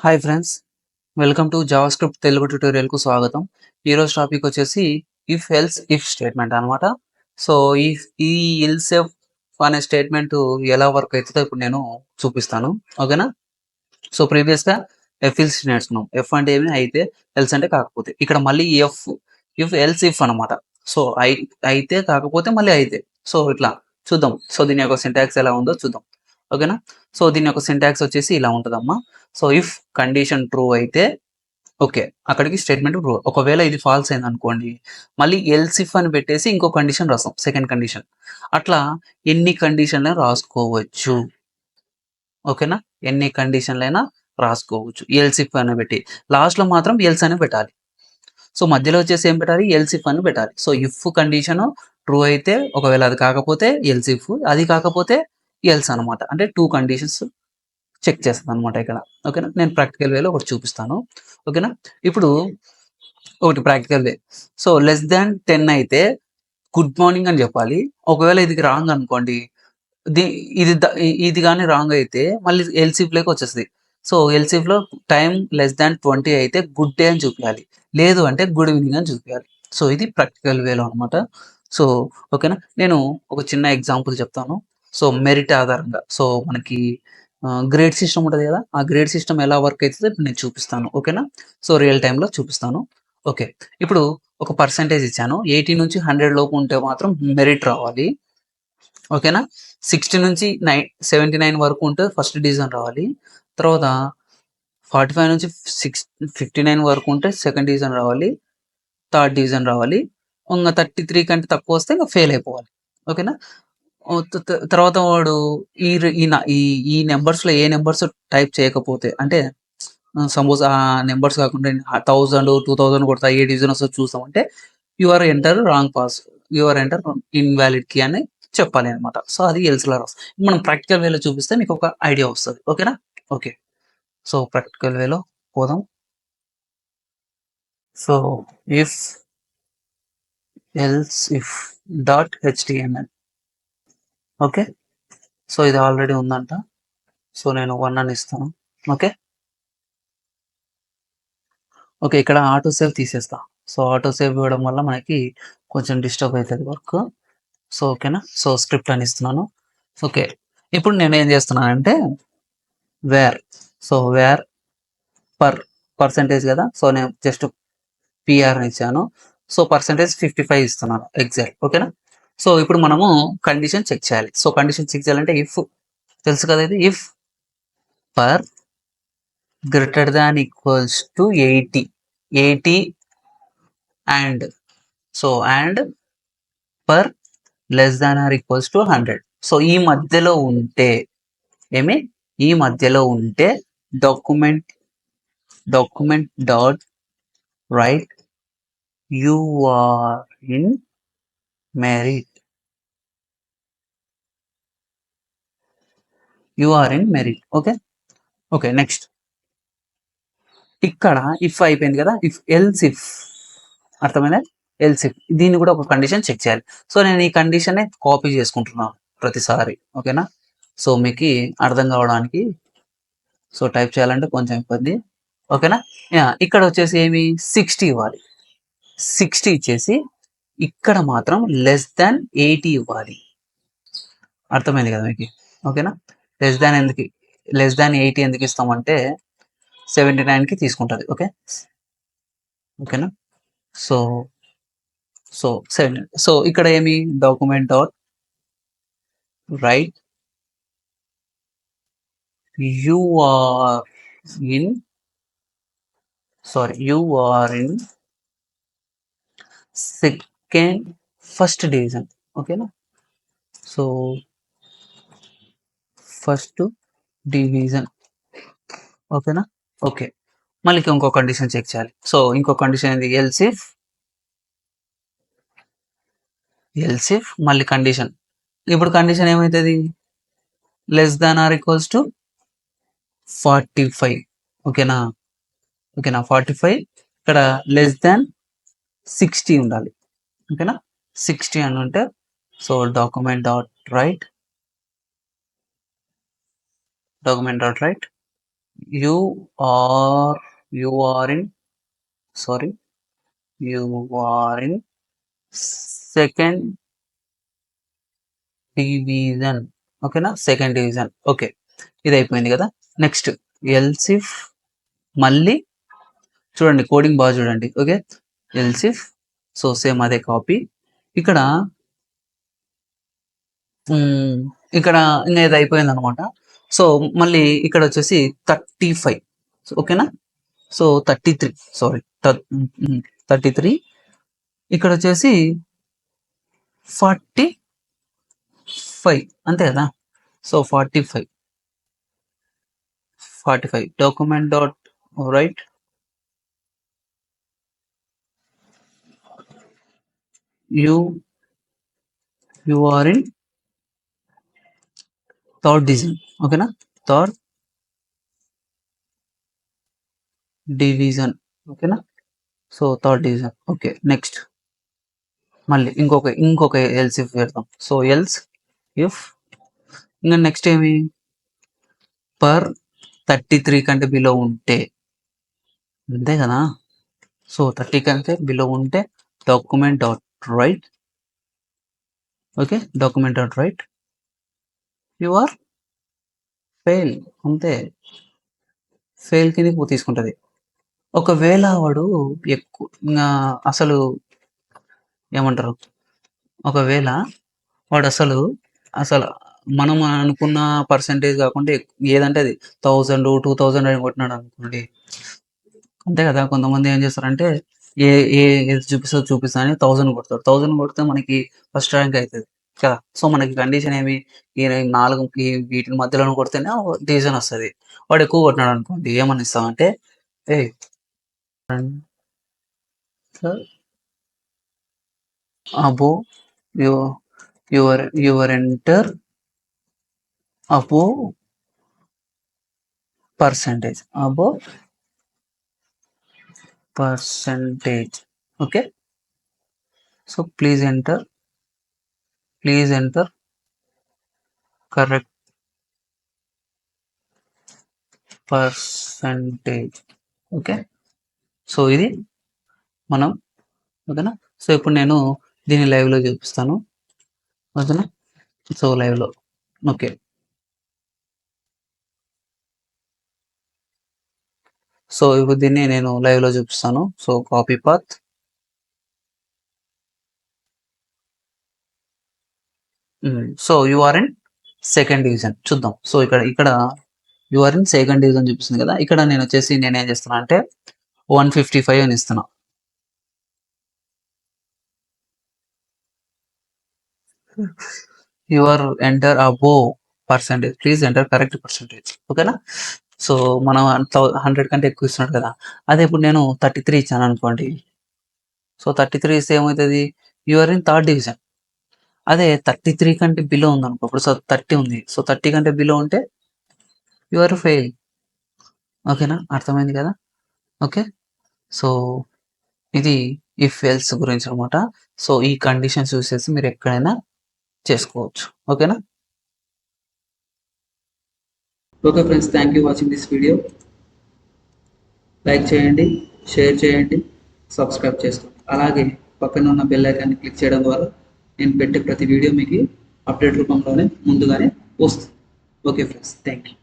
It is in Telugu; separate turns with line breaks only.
Hi friends, welcome to JavaScript Telugu ట్యుటోరియల్‌కు స్వాగతం. ఈరోజు టాపిక్ వచ్చేసి ఇఫ్ ఎల్స్ ఇఫ్ స్టేట్మెంట్ అనమాట. సో, ఈ ఎల్స్ ఇఫ్ అనే స్టేట్మెంట్ ఎలా వర్క్ అయితదో ఇప్పుడు నేను చూపిస్తాను. ఓకేనా? సో, ప్రీవియస్‌గా ఎఫ్ ఎల్స్ నేర్చుకున్నాం. ఎఫ్ అంటే ఏమి అయితే, ఎల్స్ అంటే కాకపోతే. ఇక్కడ మళ్ళీ ఇఫ్ ఎల్స్ ఇఫ్ అనమాట. సో, అయితే కాకపోతే మళ్ళీ అయితే. సో, ఇట్లా చూద్దాం. సో, దీని యొక్క సింటాక్స్ ఎలా ఉందో చూద్దాం. ఓకేనా? సో, దీని యొక్క సింటాక్స్ వచ్చేసి ఇలా ఉంటదమ్మా. సో, ఇఫ్ కండిషన్ ట్రూ అయితే ఓకే. అక్కడికి స్టేట్మెంట్ ట్రూ. ఒకవేళ ఇది ఫాల్స్ అయిందనుకోండి, మళ్ళీ ఎల్స్ ఇఫ్ అని పెట్టేసి ఇంకో కండిషన్ రాస్తాం. Second condition. అట్లా ఎన్ని కండిషన్‌లైనా రాసుకోవచ్చు. ఓకేనా? ఎన్ని కండిషన్‌లైనా రాసుకోవచ్చు. ఎల్స్ ఇఫ్ అని పెట్టి. లాస్ట్‌లో మాత్రం ఎల్స్ అని పెట్టాలి. సో, మధ్యలో వచ్చేసి ఏం పెట్టాలి? ఎల్స్ ఇఫ్ అని పెట్టాలి. సో, ఇఫ్ కండిషన్ ట్రూ అయితే ఒకవేళ అది కాకపోతే ఎల్స్ ఇఫ్, అది కాకపోతే ఎల్స్ అనమాట. అంటే 2 కండిషన్స్ చెక్ చేస్తదనమాట ఇక్కడ. ఓకేనా? నేను ప్రాక్టికల్ వేలో ఒకటి చూపిస్తాను. ఓకేనా? ఇప్పుడు ఒకటి ప్రాక్టికల్ వే. సో, లెస్ థాన్ 10 అయితే గుడ్ మార్నింగ్ అని జెప్పాలి. ఒకవేళ ఇది రాంగ్ అనుకోండి, ది ఇది గాని రాంగ్ అయితే మళ్ళీ ఎల్‌సిఫ్‌లోకి వచ్చేస్తది. సో, ఎల్‌సిఫ్‌లో టైమ్ లెస్ థాన్ 20 అయితే గుడ్ డే అని చూపియాలి. లేదు అంటే గుడ్ ఈవెనింగ్ అని చూపియాలి. సో, ఇది ప్రాక్టికల్ వేలో అనమాట. సో, ఓకేనా? నేను ఒక చిన్న ఎగ్జాంపుల్ చెప్తాను. సో, మెరిట్ ఆధారంగా. సో, మనకి గ్రేడ్ సిస్టమ్ ఉంటది గదా! ఆ గ్రేడ్ సిస్టమ్ ఎలా వర్క్ అయితదో ఇప్పుడు నేను చూపిస్తాను. ఓకేనా? సో, రియల్ టైమ్‌లో చూపిస్తాను. ఓకే. ఇప్పుడు ఒక పర్సెంటేజ్ ఇచ్చాను. 80 నుంచి 100 లోపు ఉంటే మాత్రం మెరిట్ రావాలి. ఓకేనా? 60 నుంచి 79 వరకు ఉంటే ఫస్ట్ డివిజన్ రావాలి. తర్వాత 45 నుంచి 59 వరకు ఉంటే సెకండ్ డివిజన్ రావాలి. థర్డ్ డివిజన్ రావాలి. 33 కంటే తక్కువొస్తే ఇంక ఫెయిల్ అయిపోవాలి. ఓకేనా? ఓహ్! త త తర్వాత వాడు ఈ ర్ ఈ న ఈ ఈ నంబర్స్‌లో ఏ నంబర్స్ టైప్ చేయకపోతే అంటే సపోజ్ ఆ నంబర్స్ కాకుండా 1000, 2000 కొడతా ఏ డివిజన్ వస్తదో చూసామంటే enter wrong pass. Enter invalid key అని చెప్పాలి అన్నమాట. సో, అది ఎల్స్‌లో రాస్తాం. మనం ప్రాక్టికల్ వేలో చూపిస్తే మీకు ఒక ఐడియా వస్తది. ఓకేనా? ఓకే. సో, ప్రాక్టికల్ వేలో పోదాం. So, if else if dot HTML okay. So, ఇది ఆల్రెడీ ఉందంట. సో, నేను 1 అని ఇస్తాను. ఓకే. ఓకే. ఇక్కడ ఆటో సేవ్ తీసేస్తా. సో, ఆటో సేవ్ ఇవ్వడం వల్ల మనకి కొంచెం డిస్టర్బ్ అయితది వర్క్. సో, ఓకేనా? సో, స్క్రిప్ట్ అని ఇస్తున్నాను. ఓకే. ఇప్పుడు నేనేం చేస్తున్నానంటే వేర్. సో, వేర్ పర్సెంటేజ్ గదా! సో, నేను జస్ట్ పీఆర్ అని ఇచ్చాను. సో, పర్సెంటేజ్ 55 ఇస్తున్నాను ఎగ్జాక్ట్. ఓకేనా? సో, ఇప్పుడు మనము కండిషన్ చెక్ చేయాలి. సో, కండిషన్ చెక్ చేయాలంటే ఇఫ్ తెలుసు కదా! ఇది if per greater than equals to 80 and so, and per less than or equals to 100. So, ఈ మధ్యలో ఉంటే ఏమి? ఈ మధ్యలో ఉంటే document dot write you are in merit. You are in merit. Okay. Okay. Next ఇక్కడ ఇఫ్ అయిపోయింది కదా! ఇఫ్ అర్థమైందా? ఎల్స్ ఇఫ్ దీన్ని కూడా ఒక కండిషన్ చెక్ చేయాలి. సో, నేను ఈ కండిషన్‌నే కాపీ చేసుకుంటున్నాను ప్రతిసారి. ఓకేనా? సో, మీకి అర్థం కావడానికి సో, టైప్ చేయాలంటే కొంచెం ఇబ్బంది. ఓకేనా? యాహ్! ఇక్కడ వచ్చేసి ఏమి 60 ఇవ్వాలి. 60 ఇచ్చేసి ఇక్కడ మాత్రం లెస్ థాన్ 80 ఇవ్వాలి. అర్థమైంది కదా మీకి? ఓకేనా? లెస్ థాన్ లెస్ థాన్ 80 ఎందుకు ఇస్తామంటే 79కి తీసుకుంటది. ఓకే. ఓకేనా? సో, సో 7 సో ఇక్కడ ఏమి document dot write you are in you are in second first division. ఓకేనా? So, first division. ఓకేనా? ఓకే. మళ్ళీ ఇంకో కండిషన్ చెక్ చేయాలి. సో, ఇంకో కండిషన్ ఏంది? ఎల్స్ ఇఫ్ మళ్ళీ కండిషన్. ఇప్పుడు కండిషన్ ఏమైతది? Less than or equals to 45. ఓకేనా? ఓకేనా? 45 ఇక్కడ లెస్ థాన్ 60 ఉండాలి. ఓకేనా? 60 అని ఉంటే so, document dot right you are you are in sorry you are in second division. ఓకేనా, సెకండ్ డివిజన్. ఓకే, ఇది అయిపోయింది కదా. నెక్స్ట్ ఎల్స్ ఇఫ్, మళ్ళీ చూడండి కోడింగ్ బాగా చూడండి. Okay, else if, so same అదే కాపీ ఇక్కడ. ఇక్కడ ఇంకా ఇది అయిపోయింది అనమాట. సో మళ్ళీ ఇక్కడ వచ్చేసి 35. ఓకేనా, సో 33, సారీ 33. ఇక్కడ వచ్చేసి 45, అంతే కదా. So 45 document dot write you are in third division. ఓకేనా, థర్డ్ డివిజన్. ఓకేనా, so third division. Okay, next మళ్ళీ ఇంకొక ఎల్స్ ఇఫ్ పెడతాం. సో ఎల్స్ ఇఫ్, ఇంకా నెక్స్ట్ ఏమి, పర్ 33 కంటే బిలో ఉంటే, అంతే కదా. సో 30 కంటే బిలో ఉంటే document dot write. Okay, document dot write you are fail, అంతే. ఫెయిల్ కింద తీసుకుంటుంది. ఒకవేళ వాడు ఎక్కువ అసలు ఏమంటారు, ఒకవేళ వాడు అసలు అసలు మనం అనుకున్న పర్సంటేజ్ కాకుండా ఏదంటే అది 1000 2000 అని కొట్టినాడు అనుకోండి, అంతే కదా. కొంతమంది ఏం చేస్తారంటే ఏ ఏ ఏది చూపిస్తా అని 1000 కొడతారు. 1000 కొడితే మనకి ఫస్ట్ ర్యాంక్ అవుతుంది కదా. సో మనకి కండిషన్ ఏమి, ఈ 4 వీటి మధ్యలో కొడితేనే డివిజన్ వస్తుంది. వాడు ఎక్కువ కొట్టినాడు అనుకోండి, ఏమని ఇస్తామంటే, ఏ above your enter above percentage, above percentage. Okay, so please enter correct percentage. Okay, so ఇది మనం. ఓకేనా, సో ఇప్పుడు నేను దీన్ని లైవ్లో చూపిస్తాను. ఓకేనా, సో లైవ్లో. ఓకే, సో ఇప్పుడు దీన్ని నేను లైవ్లో చూపిస్తాను. So copy path, so you are in second division చూద్దాం. సో ఇక్కడ you are in second division చూపిస్తుంది కదా. ఇక్కడ నేను వచ్చేసి నేనేం చేస్తున్నా అంటే 155 అని ఇస్తున్నా. Your enter above percentage, please enter correct percentage. ఓకేనా, సో మనం 100 కంటే ఎక్కువ ఇస్తున్నాడు కదా. అదే ఇప్పుడు నేను 33 ఇచ్చాను అనుకోండి. సో 33 ఇస్తే ఏమవుతుంది, యూఆర్ ఇన్ థర్డ్ డివిజన్. అదే 33 కంటే బిలో ఉంది అనుకో, ఇప్పుడు సో 30 ఉంది. సో 30 కంటే బిలో ఉంటే యూఆర్ ఫెయిల్. ఓకేనా, అర్థమైంది కదా. ఓకే, సో ఇది ఇఫ్ ఎల్స్ గురించి అనమాట. సో ఈ కండిషన్స్ యూస్ చేసి మీరు ఎక్కడైనా చేసుకోవచ్చు. ఓకేనా. Okay friends, thank you watching this video. Like చేయండి, షేర్ చేయండి, సబ్స్క్రైబ్ చేసుకోండి. అలాగే పక్కన ఉన్న బెల్ ఐకాన్ని క్లిక్ చేయడం ద్వారా నేను పెట్టే ప్రతి వీడియో మీకు అప్డేట్ రూపంలోనే ముందుగానే వస్తుంది. Okay friends, thank you.